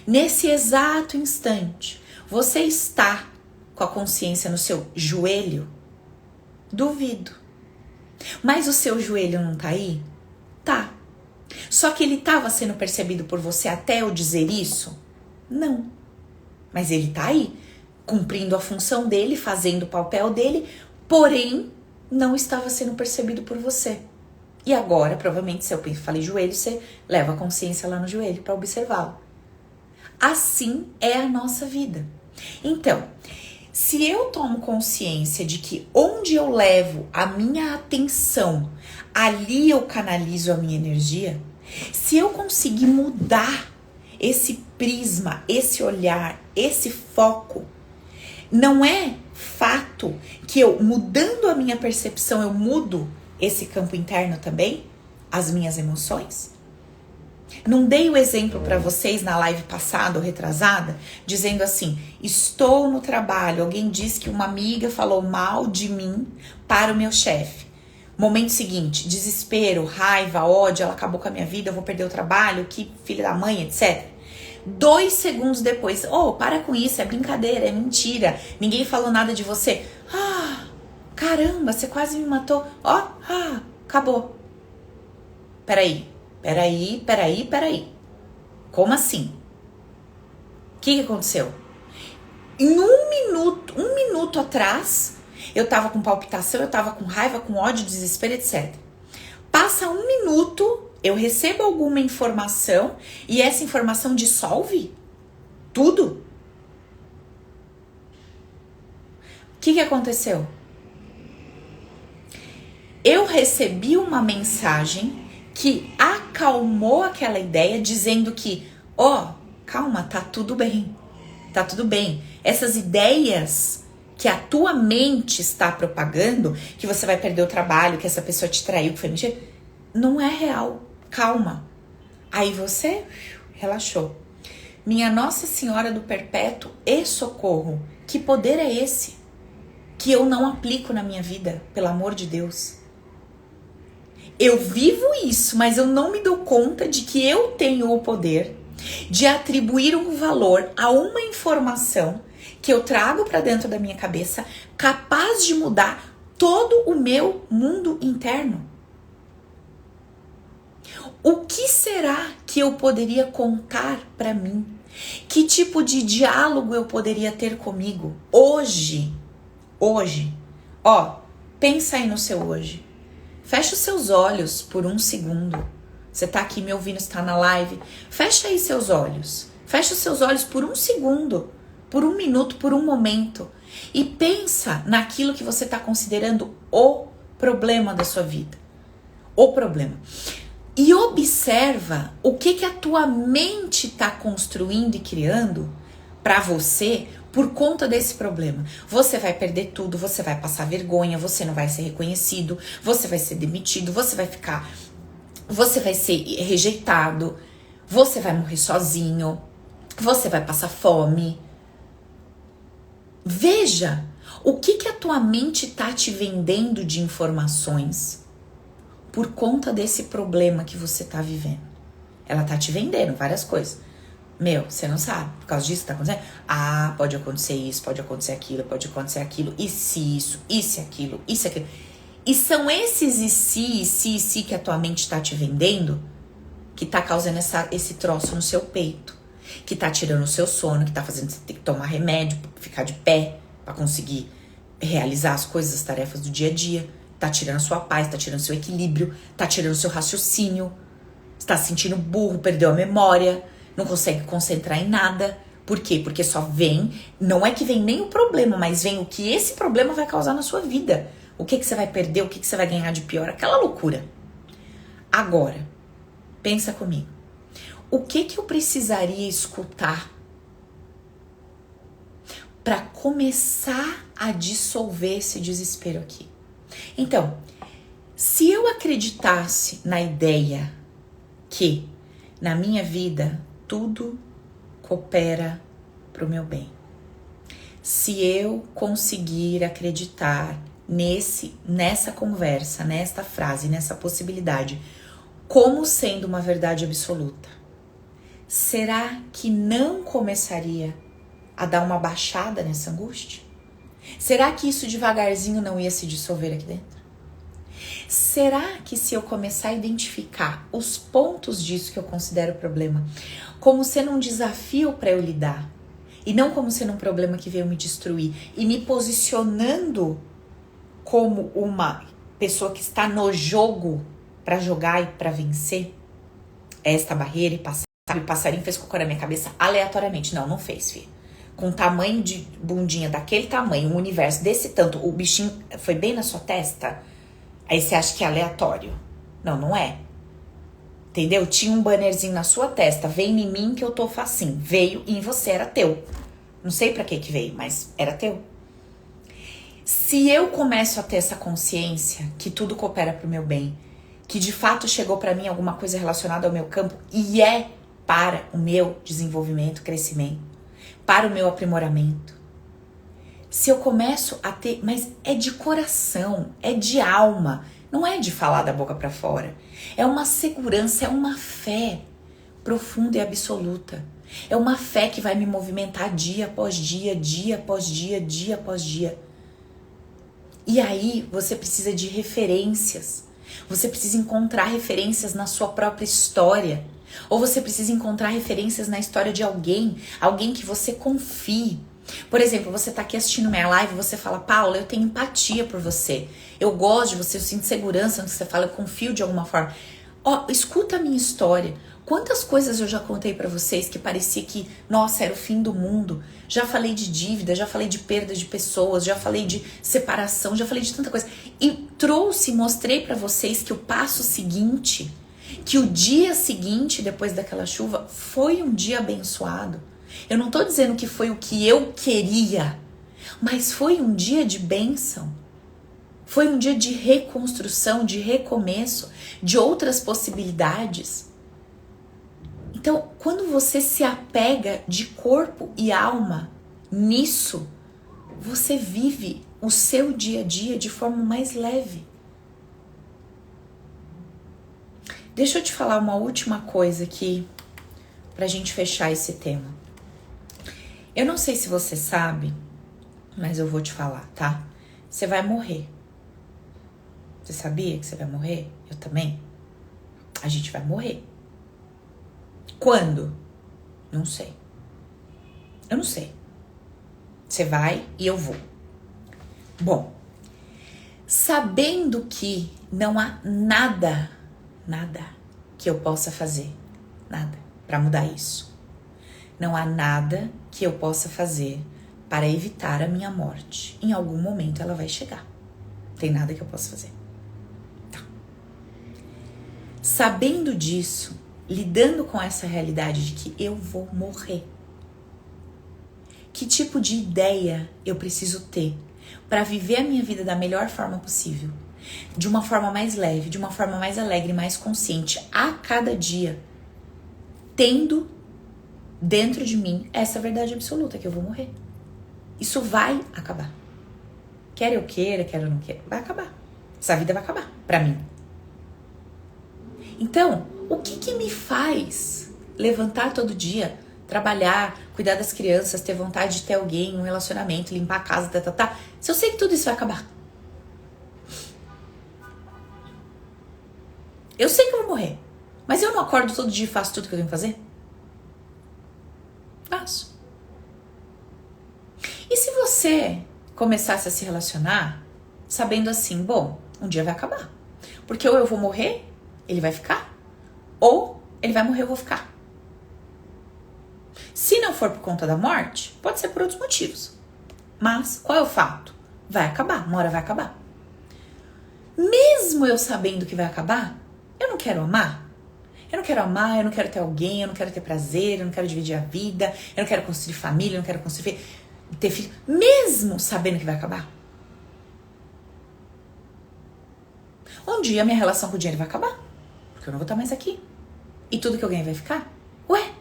Nesse exato instante, você está com a consciência no seu joelho? Duvido. Mas o seu joelho não tá aí? Tá. Só que ele estava sendo percebido por você até eu dizer isso? Não. Mas ele tá aí, cumprindo a função dele, fazendo o papel dele, porém não estava sendo percebido por você. E agora, provavelmente, se eu falei joelho, você leva a consciência lá no joelho para observá-lo. Assim é a nossa vida. Então, se eu tomo consciência de que onde eu levo a minha atenção, ali eu canalizo a minha energia, se eu conseguir mudar esse prisma, esse olhar, esse foco, não é fato que eu, mudando a minha percepção, eu mudo esse campo interno também, as minhas emoções? Não dei o exemplo para vocês na live passada ou retrasada, dizendo assim, estou no trabalho, alguém disse que uma amiga falou mal de mim para o meu chefe. Momento seguinte, desespero, raiva, ódio, ela acabou com a minha vida, eu vou perder o trabalho, que filha da mãe, etc. 2 segundos depois, para com isso, é brincadeira, é mentira, ninguém falou nada de você. Caramba, você quase me matou. Acabou. Peraí. Como assim? O que aconteceu? Em um minuto atrás, eu tava com palpitação, eu tava com raiva, com ódio, desespero, etc. Passa 1 minuto, eu recebo alguma informação e essa informação dissolve tudo. O que aconteceu? Eu recebi uma mensagem que acalmou aquela ideia, dizendo que, calma, tá tudo bem. Essas ideias que a tua mente está propagando, que você vai perder o trabalho, que essa pessoa te traiu, que foi mentira, não é real. Calma. Aí você relaxou. Minha Nossa Senhora do Perpétuo e Socorro, que poder é esse que eu não aplico na minha vida, pelo amor de Deus? Eu vivo isso, mas eu não me dou conta de que eu tenho o poder de atribuir um valor a uma informação que eu trago para dentro da minha cabeça, capaz de mudar todo o meu mundo interno. O que será que eu poderia contar para mim? Que tipo de diálogo eu poderia ter comigo hoje? Hoje. Ó, pensa aí no seu hoje. Fecha os seus olhos por um segundo. Você tá aqui me ouvindo, está na live. Fecha aí seus olhos. Fecha os seus olhos por um segundo, por um minuto, por um momento. E pensa naquilo que você está considerando o problema da sua vida. O problema. E observa o que a tua mente está construindo e criando para você por conta desse problema. Você vai perder tudo, você vai passar vergonha, você não vai ser reconhecido, você vai ser demitido, você vai ser rejeitado, você vai morrer sozinho, você vai passar fome. Veja o que a tua mente tá te vendendo de informações por conta desse problema que você tá vivendo. Ela tá te vendendo várias coisas. Meu, você não sabe, por causa disso que tá acontecendo? Ah, pode acontecer isso, pode acontecer aquilo, e se isso, e se aquilo, isso, aquilo. E são esses e se que a tua mente tá te vendendo que tá causando esse troço no seu peito, que tá tirando o seu sono, que tá fazendo você ter que tomar remédio, ficar de pé pra conseguir realizar as coisas, as tarefas do dia a dia, tá tirando a sua paz, tá tirando o seu equilíbrio, tá tirando o seu raciocínio, você tá se sentindo burro, perdeu a memória, não consegue concentrar em nada. Por quê? Porque só vem, não é que vem nem o problema, mas vem o que esse problema vai causar na sua vida. O que você vai perder, o que você vai ganhar de pior, aquela loucura. Agora, pensa comigo. O que eu precisaria escutar para começar a dissolver esse desespero aqui? Então, se eu acreditasse na ideia que na minha vida tudo coopera para o meu bem, se eu conseguir acreditar nessa conversa, nesta frase, nessa possibilidade, como sendo uma verdade absoluta, será que não começaria a dar uma baixada nessa angústia? Será que isso devagarzinho não ia se dissolver aqui dentro? Será que se eu começar a identificar os pontos disso que eu considero problema como sendo um desafio para eu lidar e não como sendo um problema que veio me destruir e me posicionando como uma pessoa que está no jogo para jogar e para vencer esta barreira e passar? Sabe, o passarinho fez cocô na minha cabeça aleatoriamente. Não fez, filho. Com tamanho de bundinha daquele tamanho, um universo desse tanto, o bichinho foi bem na sua testa. Aí você acha que é aleatório. Não é. Entendeu? Tinha um bannerzinho na sua testa. Vem em mim que eu tô facinho. Veio e em você, era teu. Não sei pra que veio, mas era teu. Se eu começo a ter essa consciência que tudo coopera pro meu bem, que de fato chegou pra mim alguma coisa relacionada ao meu campo e é para o meu desenvolvimento, crescimento, para o meu aprimoramento. Se eu começo a ter, mas é de coração, é de alma, não é de falar da boca para fora. É uma segurança, é uma fé profunda e absoluta. É uma fé que vai me movimentar dia após dia, dia após dia, dia após dia. E aí você precisa de referências. Você precisa encontrar referências na sua própria história. Ou você precisa encontrar referências na história de alguém que você confie. Por exemplo, você tá aqui assistindo minha live e você fala: Paula, eu tenho empatia por você. Eu gosto de você, eu sinto segurança no que você fala, eu confio de alguma forma. Ó, escuta a minha história. Quantas coisas eu já contei pra vocês que parecia que, nossa, era o fim do mundo. Já falei de dívida, já falei de perda de pessoas, já falei de separação, já falei de tanta coisa. E mostrei pra vocês que o passo seguinte, que o dia seguinte, depois daquela chuva, foi um dia abençoado. Eu não tô dizendo que foi o que eu queria, mas foi um dia de bênção. Foi um dia de reconstrução, de recomeço, de outras possibilidades. Então, quando você se apega de corpo e alma nisso, você vive o seu dia a dia de forma mais leve. Deixa eu te falar uma última coisa aqui pra gente fechar esse tema. Eu não sei se você sabe, mas eu vou te falar, tá? Você vai morrer. Você sabia que você vai morrer? Eu também. A gente vai morrer. Quando? Não sei. Eu não sei. Você vai e eu vou. Bom, sabendo que não há nada que eu possa fazer, nada, para mudar isso. Não há nada que eu possa fazer para evitar a minha morte. Em algum momento ela vai chegar. Tem nada que eu possa fazer. Tá. Sabendo disso, lidando com essa realidade de que eu vou morrer, que tipo de ideia eu preciso ter para viver a minha vida da melhor forma possível? De uma forma mais leve, de uma forma mais alegre, mais consciente, a cada dia, tendo dentro de mim essa verdade absoluta, que eu vou morrer. Isso vai acabar. Quer eu queira, quer eu não queira, vai acabar. Essa vida vai acabar, pra mim. Então, o que me faz levantar todo dia, trabalhar, cuidar das crianças, ter vontade de ter alguém, um relacionamento, limpar a casa, se eu sei que tudo isso vai acabar? Eu sei que eu vou morrer, mas eu não acordo todo dia e faço tudo que eu tenho que fazer? Faço. E se você começasse a se relacionar sabendo assim, bom, um dia vai acabar. Porque ou eu vou morrer, ele vai ficar, ou ele vai morrer, eu vou ficar. Se não for por conta da morte, pode ser por outros motivos. Mas qual é o fato? Vai acabar, uma hora vai acabar. Mesmo eu sabendo que vai acabar, eu não quero amar. Eu não quero amar, eu não quero ter alguém, eu não quero ter prazer, eu não quero dividir a vida, eu não quero construir família, eu não quero construir, ter filho, mesmo sabendo que vai acabar. Um dia a minha relação com o dinheiro vai acabar, porque eu não vou estar mais aqui. E tudo que eu ganhei vai ficar? Ué,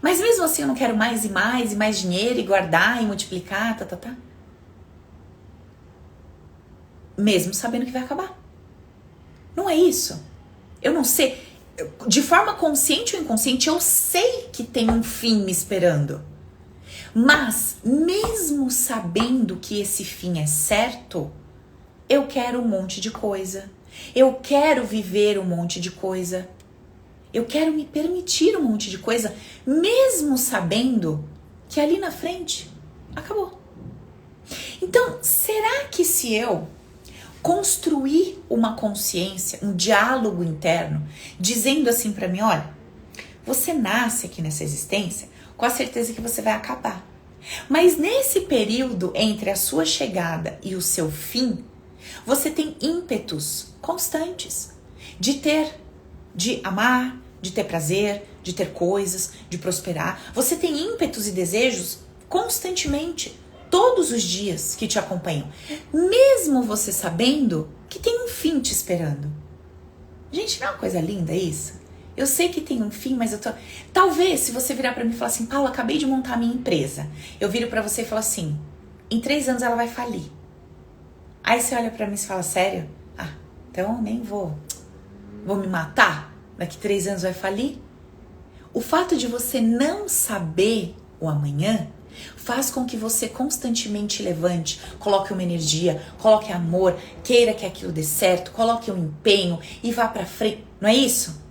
mas mesmo assim eu não quero mais e mais e mais dinheiro e guardar e multiplicar, Mesmo sabendo que vai acabar. Não é isso. Eu não sei, de forma consciente ou inconsciente, eu sei que tem um fim me esperando. Mas, mesmo sabendo que esse fim é certo, eu quero um monte de coisa. Eu quero viver um monte de coisa. Eu quero me permitir um monte de coisa, mesmo sabendo que ali na frente acabou. Então, será que se eu construir uma consciência, um diálogo interno, dizendo assim pra mim, olha, você nasce aqui nessa existência com a certeza que você vai acabar. Mas nesse período entre a sua chegada e o seu fim, você tem ímpetos constantes de amar, de ter prazer, de ter coisas, de prosperar. Você tem ímpetos e desejos constantemente, todos os dias que te acompanham, mesmo você sabendo que tem um fim te esperando. Gente, não é uma coisa linda isso? Eu sei que tem um fim, mas eu tô... Talvez, se você virar pra mim e falar assim, Paula, acabei de montar a minha empresa. Eu viro pra você e falo assim, em 3 anos ela vai falir. Aí você olha pra mim e fala, sério? Ah, então nem vou me matar? Daqui 3 anos vai falir? O fato de você não saber o amanhã faz com que você constantemente levante, coloque uma energia, coloque amor, queira que aquilo dê certo, coloque um empenho e vá pra frente. Não é isso?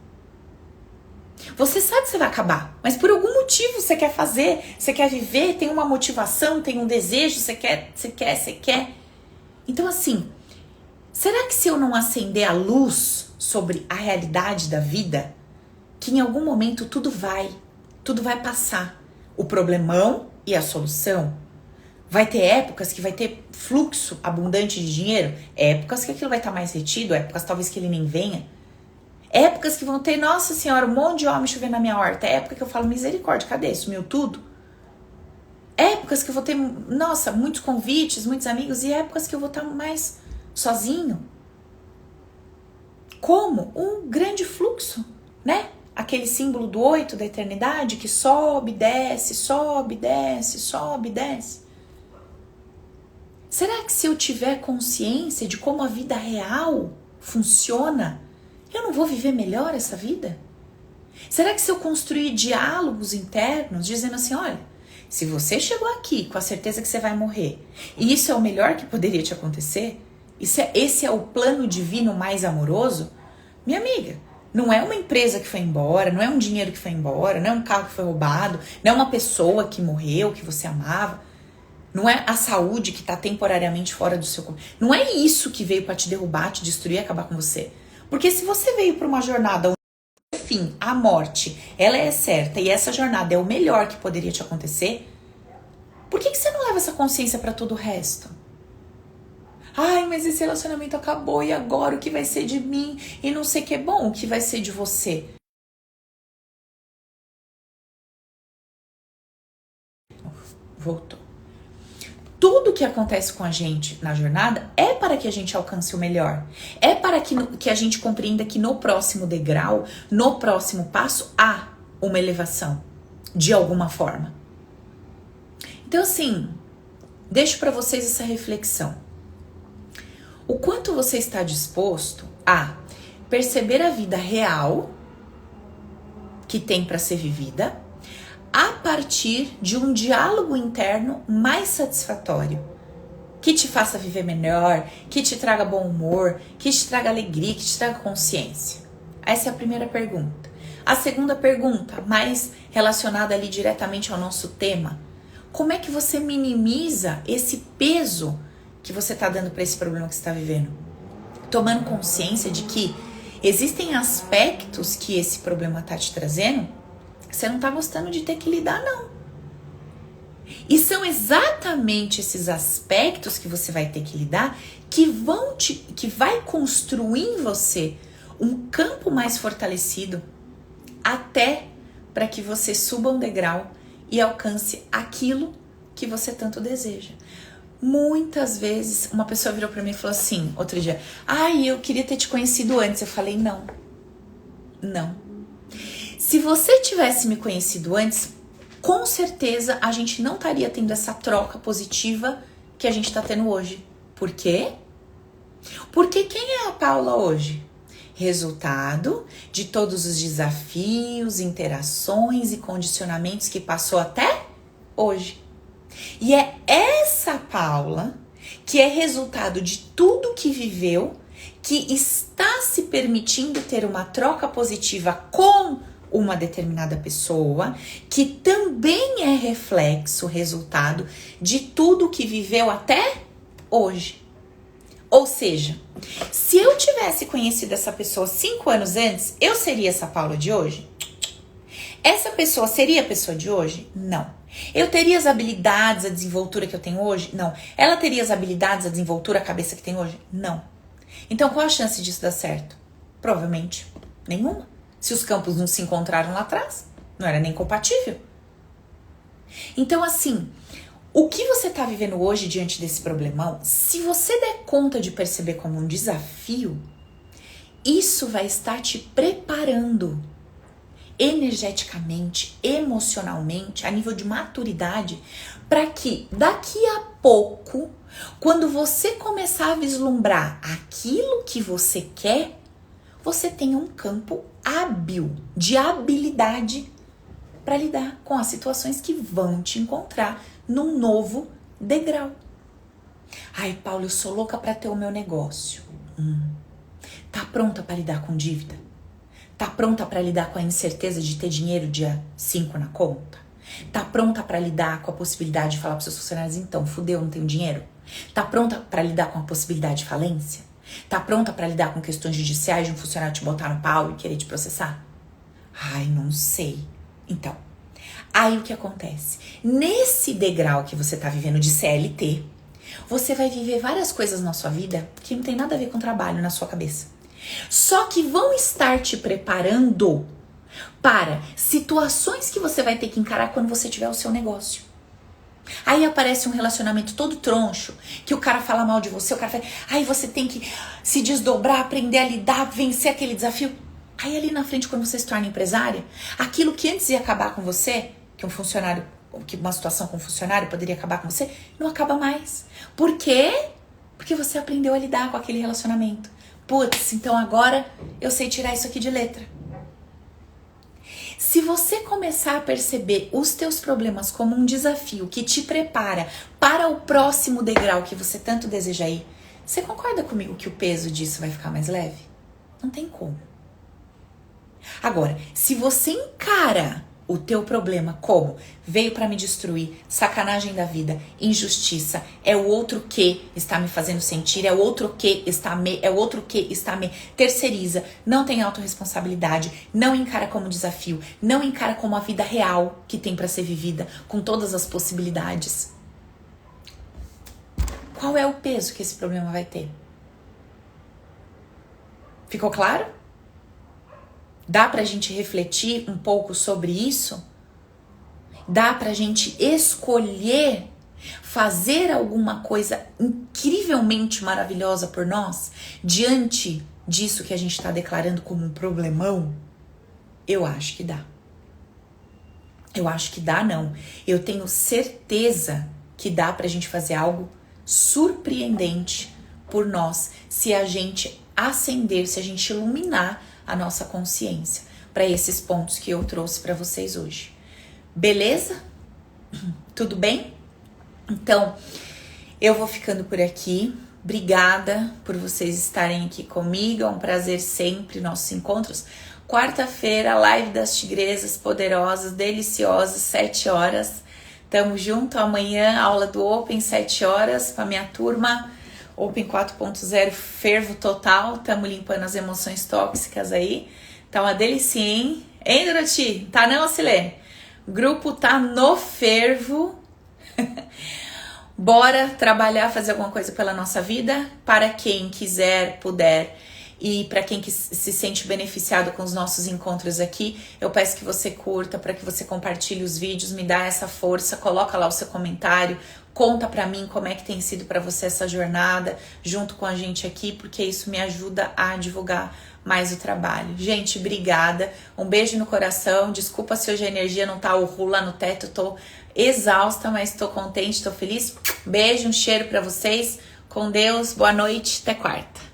Você sabe que você vai acabar, mas por algum motivo você quer fazer, você quer viver, tem uma motivação, tem um desejo, você quer. Então assim, será que se eu não acender a luz sobre a realidade da vida, que em algum momento tudo vai passar, o problemão e a solução, vai ter épocas que vai ter fluxo abundante de dinheiro, épocas que aquilo vai estar mais retido, épocas talvez que ele nem venha, épocas que vão ter, nossa senhora, um monte de homem chovendo na minha horta, época que eu falo, misericórdia, cadê? Sumiu tudo? Épocas que eu vou ter, nossa, muitos convites, muitos amigos, e épocas que eu vou estar mais sozinho. Como um grande fluxo, né? Aquele símbolo do 8 da eternidade que sobe, desce, sobe, desce, sobe, desce. Será que se eu tiver consciência de como a vida real funciona, eu não vou viver melhor essa vida? Será que se eu construir diálogos internos dizendo assim, olha, se você chegou aqui com a certeza que você vai morrer, e isso é o melhor que poderia te acontecer, esse é o plano divino mais amoroso, minha amiga, não é uma empresa que foi embora, não é um dinheiro que foi embora, não é um carro que foi roubado, não é uma pessoa que morreu, que você amava, não é a saúde que está temporariamente fora do seu corpo. Não é isso que veio para te derrubar, te destruir, acabar com você. Porque se você veio para uma jornada onde, enfim, a morte, ela é certa e essa jornada é o melhor que poderia te acontecer, por que você não leva essa consciência para todo o resto? Ai, mas esse relacionamento acabou e agora o que vai ser de mim? E não sei o que é bom, o que vai ser de você? Voltou. Tudo que acontece com a gente na jornada é para que a gente alcance o melhor. É para que a gente compreenda que no próximo degrau, no próximo passo, há uma elevação, de alguma forma. Então, assim, deixo para vocês essa reflexão. O quanto você está disposto a perceber a vida real que tem para ser vivida a partir de um diálogo interno mais satisfatório, que te faça viver melhor, que te traga bom humor, que te traga alegria, que te traga consciência? Essa é a primeira pergunta. A segunda pergunta, mais relacionada ali diretamente ao nosso tema, como é que você minimiza esse peso que você está dando para esse problema que você está vivendo? Tomando consciência de que existem aspectos que esse problema está te trazendo, você não tá gostando de ter que lidar, não. E são exatamente esses aspectos que você vai ter que lidar que vai construir em você um campo mais fortalecido até para que você suba um degrau e alcance aquilo que você tanto deseja. Muitas vezes uma pessoa virou para mim e falou assim, outro dia, eu queria ter te conhecido antes. Eu falei, não. Se você tivesse me conhecido antes, com certeza a gente não estaria tendo essa troca positiva que a gente está tendo hoje. Por quê? Porque quem é a Paula hoje? Resultado de todos os desafios, interações e condicionamentos que passou até hoje. E é essa Paula que é resultado de tudo que viveu, que está se permitindo ter uma troca positiva com uma determinada pessoa, que também é reflexo, resultado de tudo que viveu até hoje. Ou seja, se eu tivesse conhecido essa pessoa 5 anos antes, eu seria essa Paula de hoje? Essa pessoa seria a pessoa de hoje? Não. Eu teria as habilidades, a desenvoltura que eu tenho hoje? Não. Ela teria as habilidades, a desenvoltura, a cabeça que tem hoje? Não. Então, qual a chance disso dar certo? Provavelmente nenhuma. Se os campos não se encontraram lá atrás, não era nem compatível. Então, assim, o que você está vivendo hoje diante desse problemão, se você der conta de perceber como um desafio, isso vai estar te preparando energeticamente, emocionalmente, a nível de maturidade, para que daqui a pouco, quando você começar a vislumbrar aquilo que você quer, você tenha um campo hábil, de habilidade para lidar com as situações que vão te encontrar num novo degrau. Ai, Paulo, eu sou louca para ter o meu negócio. Tá pronta para lidar com dívida? Tá pronta para lidar com a incerteza de ter dinheiro dia 5 na conta? Tá pronta para lidar com a possibilidade de falar para seus funcionários, então, fudeu, não tenho dinheiro? Tá pronta para lidar com a possibilidade de falência? Tá pronta para lidar com questões judiciais de um funcionário te botar no pau e querer te processar? Ai, não sei. Então, aí o que acontece? Nesse degrau que você tá vivendo de CLT, você vai viver várias coisas na sua vida que não tem nada a ver com trabalho na sua cabeça. Só que vão estar te preparando para situações que você vai ter que encarar quando você tiver o seu negócio. Aí aparece um relacionamento todo troncho, que o cara fala mal de você, o cara fala, aí você tem que se desdobrar, aprender a lidar, vencer aquele desafio. Aí ali na frente, quando você se torna empresária, aquilo que antes ia acabar com você, que um funcionário, que uma situação com um funcionário poderia acabar com você, não acaba mais. Por quê? Porque você aprendeu a lidar com aquele relacionamento. Putz, então agora eu sei tirar isso aqui de letra. Se você começar a perceber os teus problemas como um desafio que te prepara para o próximo degrau que você tanto deseja ir, você concorda comigo que o peso disso vai ficar mais leve? Não tem como. Agora, se você encara o teu problema como veio para me destruir, sacanagem da vida, injustiça, é o outro que está me fazendo sentir, é o outro que está me terceiriza, não tem autorresponsabilidade, não encara como desafio, não encara como a vida real que tem para ser vivida, com todas as possibilidades. Qual é o peso que esse problema vai ter? Ficou claro? Dá pra gente refletir um pouco sobre isso? Dá pra gente escolher fazer alguma coisa incrivelmente maravilhosa por nós diante disso que a gente tá declarando como um problemão? Eu acho que dá. Eu acho que dá, não. Eu tenho certeza que dá pra gente fazer algo surpreendente por nós se a gente acender, se a gente iluminar a nossa consciência para esses pontos que eu trouxe para vocês hoje. Beleza? Tudo bem? Então, eu vou ficando por aqui. Obrigada por vocês estarem aqui comigo. É um prazer sempre nossos encontros. Quarta-feira, live das tigresas poderosas, deliciosas, 7 horas. Tamo junto. Amanhã, aula do Open, 7 horas, com a minha turma. Open 4.0, fervo total. Tamo limpando as emoções tóxicas aí. Tá uma delícia, hein? Hein, Doroti? Tá não, Silene? O grupo tá no fervo. Bora trabalhar, fazer alguma coisa pela nossa vida. Para quem quiser, puder. E para quem se sente beneficiado com os nossos encontros aqui, eu peço que você curta, para que você compartilhe os vídeos, me dá essa força, coloca lá o seu comentário, conta pra mim como é que tem sido pra você essa jornada junto com a gente aqui, porque isso me ajuda a divulgar mais o trabalho. Gente, obrigada, um beijo no coração, desculpa se hoje a energia não tá lá no teto, eu tô exausta, mas tô contente, tô feliz. Beijo, um cheiro pra vocês, com Deus, boa noite, até quarta.